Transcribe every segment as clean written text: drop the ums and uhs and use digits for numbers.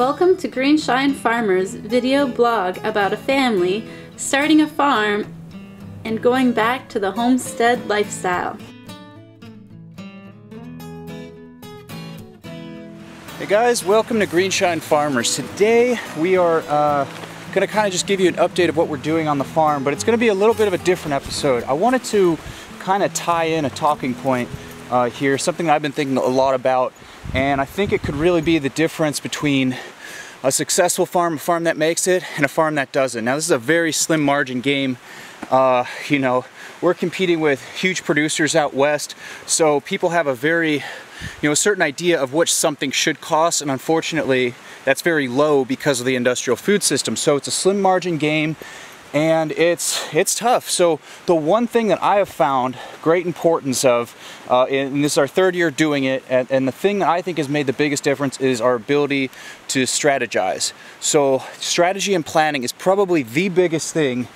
Welcome to Greenshine Farmer's video blog about a family starting a farm and going back to the homestead lifestyle. Hey guys, welcome to Greenshine Farmers. Today we are going to kind of just give you an update of what we're doing on the farm, but it's going to be a little bit of a different episode. I wanted to kind of tie in a talking point here, something that I've been thinking a lot about, and I think it could really be the difference between a successful farm, a farm that makes it, and a farm that doesn't. Now this is a very slim margin game. You know, we're competing with huge producers out west, so people have a very, a certain idea of what something should cost, and unfortunately that's very low because of the industrial food system. So it's a slim margin game, and it's tough. So the one thing that I have found great importance of, and this is our third year doing it, and the thing that I think has made the biggest difference is our ability to strategize. So strategy and planning is probably the biggest thing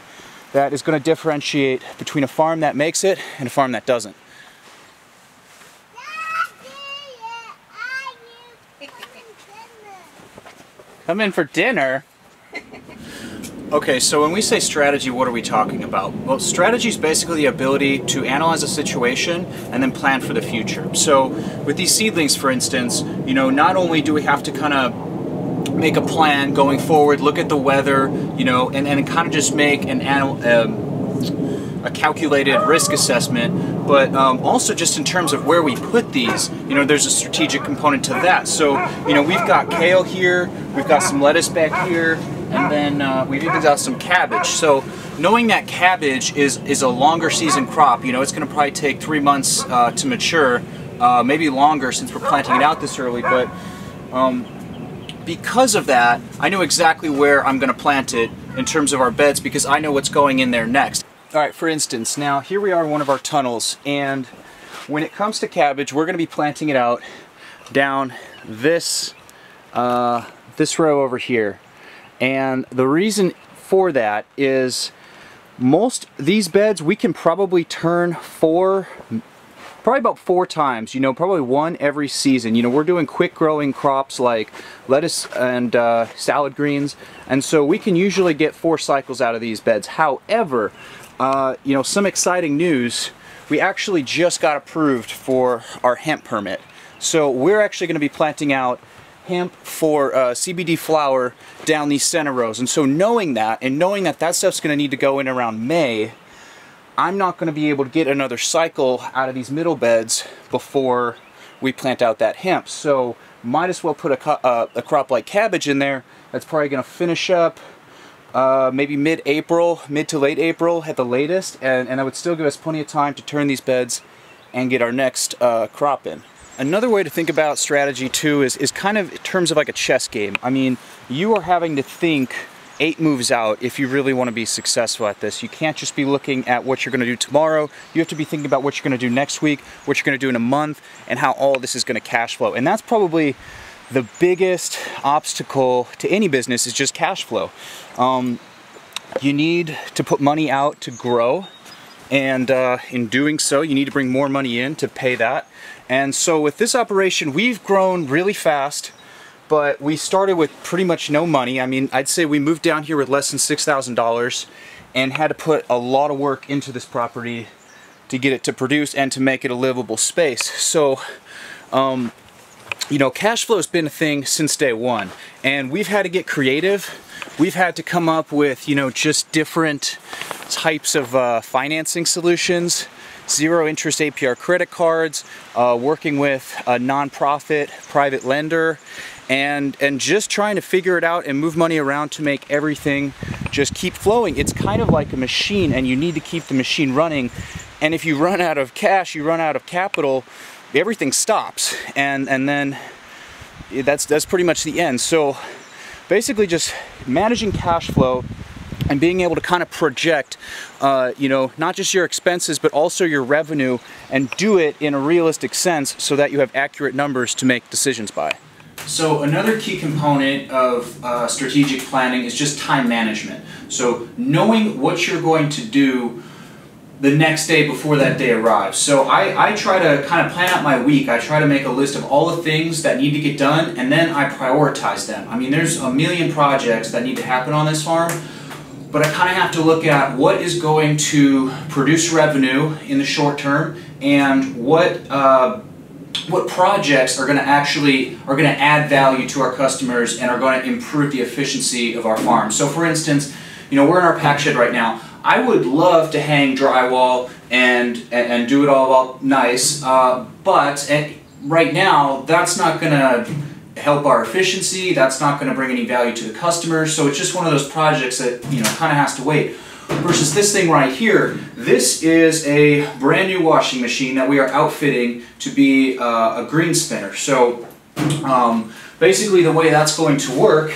that is going to differentiate between a farm that makes it and a farm that doesn't. Come in for dinner? Okay, so when we say strategy, what are we talking about? Well, strategy is basically the ability to analyze a situation and then plan for the future. So with these seedlings, for instance, not only do we have to kind of make a plan going forward, look at the weather, and kind of just make a calculated risk assessment, but also just in terms of where we put these, there's a strategic component to that. So, we've got kale here, we've got some lettuce back here, and then we've even got some cabbage. So knowing that cabbage is a longer season crop, it's going to probably take 3 months to mature, maybe longer since we're planting it out this early, but because of that, I know exactly where I'm going to plant it in terms of our beds, because I know what's going in there next. Alright, for instance, now here we are in one of our tunnels, and when it comes to cabbage, we're going to be planting it out down this this row over here. And the reason for that is most these beds we can probably turn probably about 4 times, probably one every season. We're doing quick growing crops like lettuce and salad greens, and so we can usually get 4 cycles out of these beds. However, some exciting news, we actually just got approved for our hemp permit. So we're actually going to be planting out hemp for CBD flower down these center rows. And so knowing that, and knowing that that stuff's going to need to go in around May, I'm not going to be able to get another cycle out of these middle beds before we plant out that hemp. So might as well put a crop like cabbage in there that's probably going to finish up maybe mid-April, mid to late April at the latest, and that would still give us plenty of time to turn these beds and get our next crop in. Another way to think about strategy too is kind of in terms of like a chess game. I mean, you are having to think 8 moves out if you really want to be successful at this. You can't just be looking at what you're going to do tomorrow. You have to be thinking about what you're going to do next week, what you're going to do in a month, and how all this is going to cash flow. And that's probably the biggest obstacle to any business, is just cash flow. You need to put money out to grow, and in doing so you need to bring more money in to pay that. And so with this operation, we've grown really fast, but we started with pretty much no money. I mean, I'd say we moved down here with less than $6,000 and had to put a lot of work into this property to get it to produce and to make it a livable space. So cash flow has been a thing since day one, and we've had to get creative. We've had to come up with, just different types of financing solutions, zero interest APR credit cards, working with a nonprofit private lender, and just trying to figure it out and move money around to make everything just keep flowing. It's kind of like a machine, and you need to keep the machine running. And if you run out of cash, you run out of capital, everything stops, and then that's pretty much the end. So basically just managing cash flow and being able to kind of project not just your expenses but also your revenue, and do it in a realistic sense so that you have accurate numbers to make decisions by. So another key component of strategic planning is just time management. So knowing what you're going to do the next day before that day arrives. So I try to kind of plan out my week. I try to make a list of all the things that need to get done, and then I prioritize them. I mean, there's a million projects that need to happen on this farm, but I kind of have to look at what is going to produce revenue in the short term, and what projects are going to add value to our customers and are going to improve the efficiency of our farm. So for instance, you know, we're in our pack shed right now. I would love to hang drywall and do it all nice, but right now that's not going to help our efficiency. That's not going to bring any value to the customers. So it's just one of those projects that, you know, kind of has to wait. Versus this thing right here, this is a brand new washing machine that we are outfitting to be a green spinner. So basically the way that's going to work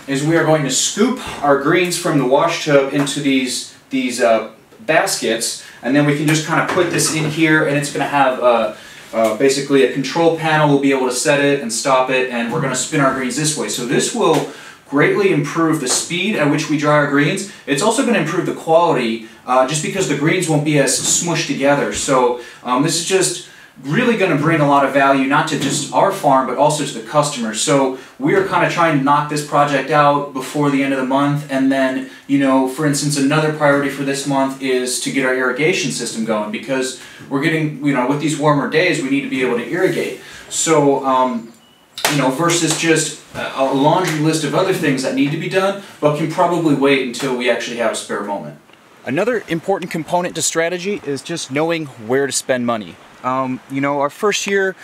is we are going to scoop our greens from the wash tub into these baskets, and then we can just kind of put this in here, and it's going to have basically a control panel. We'll be able to set it and stop it, and we're going to spin our greens this way. So this will greatly improve the speed at which we dry our greens. It's also going to improve the quality just because the greens won't be as smushed together. So this is just really going to bring a lot of value, not to just our farm, but also to the customers. So we are kind of trying to knock this project out before the end of the month, and then, you know, for instance, another priority for this month is to get our irrigation system going, because we're getting, you know, with these warmer days, we need to be able to irrigate. So, you know, versus just a laundry list of other things that need to be done, but can probably wait until we actually have a spare moment. Another important component to strategy is just knowing where to spend money. You know, our first year,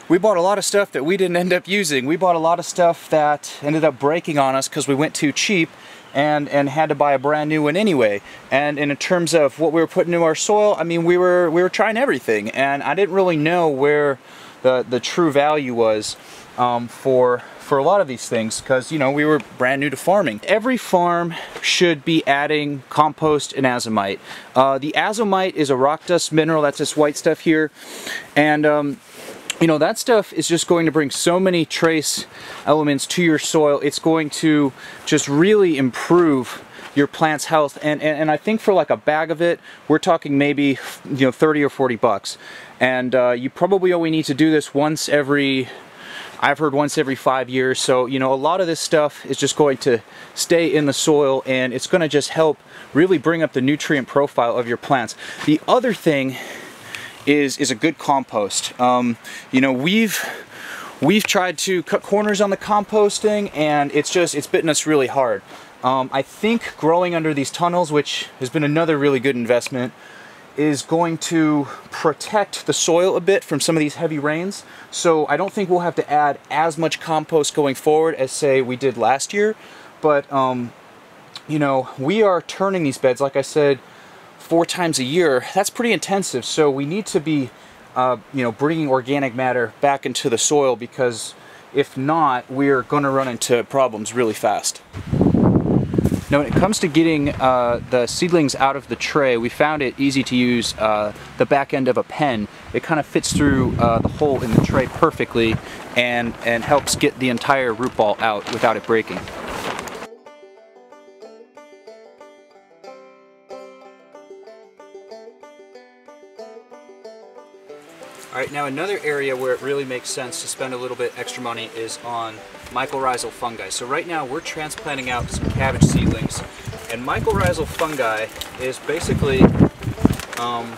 we bought a lot of stuff that we didn't end up using. We bought a lot of stuff that ended up breaking on us because we went too cheap and had to buy a brand new one anyway. And in terms of what we were putting into our soil, I mean, we were trying everything, and I didn't really know where the true value was for a lot of these things, because, you know, we were brand new to farming. Every farm should be adding compost and azomite. The azomite is a rock dust mineral. That's this white stuff here, and you know, that stuff is just going to bring so many trace elements to your soil. It's going to just really improve your plant's health, and I think for like a bag of it, we're talking maybe, you know, 30 or 40 bucks. And you probably only need to do this once every, I've heard once every 5 years. So, you know, a lot of this stuff is just going to stay in the soil, and it's going to just help really bring up the nutrient profile of your plants. The other thing is a good compost. You know, we've tried to cut corners on the composting, and it's bitten us really hard. I think growing under these tunnels, which has been another really good investment, is going to protect the soil a bit from some of these heavy rains. So I don't think we'll have to add as much compost going forward as, say, we did last year. But you know, we are turning these beds, like I said, 4 times a year. That's pretty intensive. So we need to be you know, bringing organic matter back into the soil, because if not, we're going to run into problems really fast. Now, when it comes to getting the seedlings out of the tray, we found it easy to use the back end of a pen. It kind of fits through the hole in the tray perfectly, and helps get the entire root ball out without it breaking. Alright, now another area where it really makes sense to spend a little bit extra money is on mycorrhizal fungi. So right now we're transplanting out some cabbage seedlings, and mycorrhizal fungi is basically kind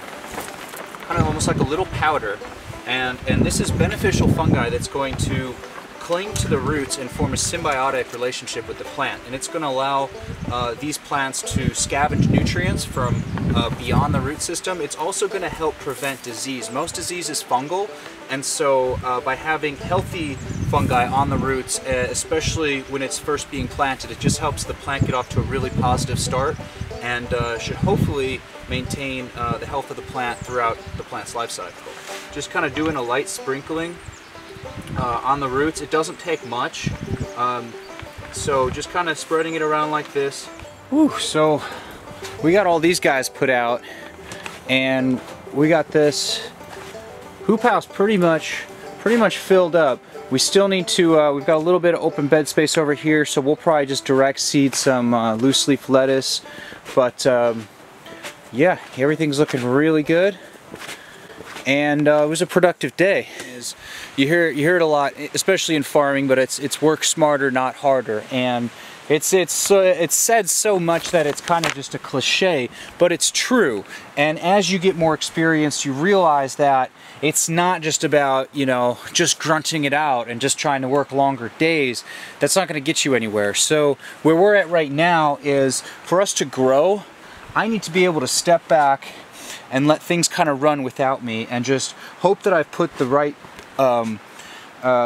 of almost like a little powder, and this is beneficial fungi that's going to cling to the roots and form a symbiotic relationship with the plant, and it's going to allow these plants to scavenge nutrients from beyond the root system. It's also going to help prevent disease. Most disease is fungal, and so by having healthy fungi on the roots, especially when it's first being planted, it just helps the plant get off to a really positive start, and should hopefully maintain the health of the plant throughout the plant's life cycle. Just kind of doing a light sprinkling on the roots. It doesn't take much, so just kind of spreading it around like this. Whew, so we got all these guys put out, and we got this hoop house pretty much filled up. We still need to, we've got a little bit of open bed space over here, so we'll probably just direct seed some loose leaf lettuce, but yeah, everything's looking really good. And it was a productive day. You hear it a lot, especially in farming, but it's work smarter, not harder. And it's said so much that it's kind of just a cliche, but it's true. And as you get more experience, you realize that it's not just about, you know, just grunting it out and just trying to work longer days. That's not going to get you anywhere. So where we're at right now is, for us to grow, I need to be able to step back and let things kind of run without me, and just hope that I've put the right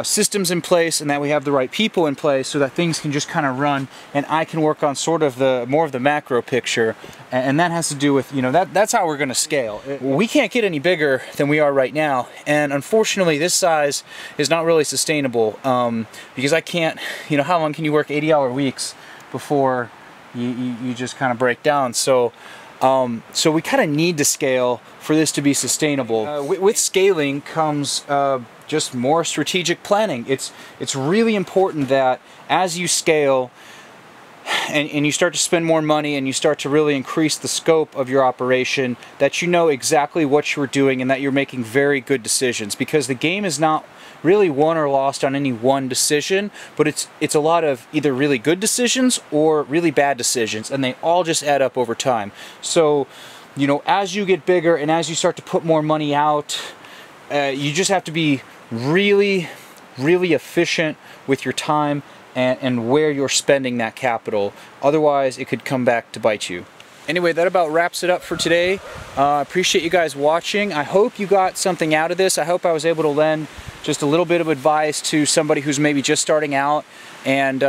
systems in place and that we have the right people in place so that things can just kind of run, and I can work on sort of more of the macro picture. And that has to do with, you know, that's how we're going to scale. We can't get any bigger than we are right now, and unfortunately this size is not really sustainable, because I can't, you know, how long can you work 80-hour weeks before you just kind of break down? So we kind of need to scale for this to be sustainable. With scaling comes just more strategic planning. It's really important that as you scale and you start to spend more money and you start to really increase the scope of your operation, that you know exactly what you're doing and that you're making very good decisions, because the game is not really won or lost on any one decision, but it's a lot of either really good decisions or really bad decisions, and they all just add up over time. So, you know, as you get bigger and as you start to put more money out, you just have to be really, really efficient with your time and where you're spending that capital. Otherwise, it could come back to bite you. Anyway, that about wraps it up for today. I appreciate you guys watching. I hope you got something out of this. I hope I was able to lend just a little bit of advice to somebody who's maybe just starting out, and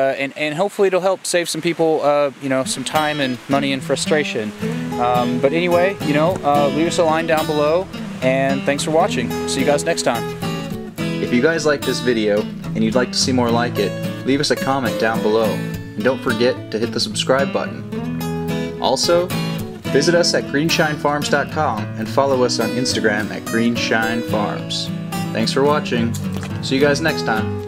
hopefully it'll help save some people, you know, some time and money and frustration. But anyway, you know, leave us a line down below, and thanks for watching. See you guys next time. If you guys like this video and you'd like to see more like it, leave us a comment down below, and don't forget to hit the subscribe button. Also, visit us at greenshinefarms.com and follow us on Instagram at greenshinefarms. Thanks for watching. See you guys next time.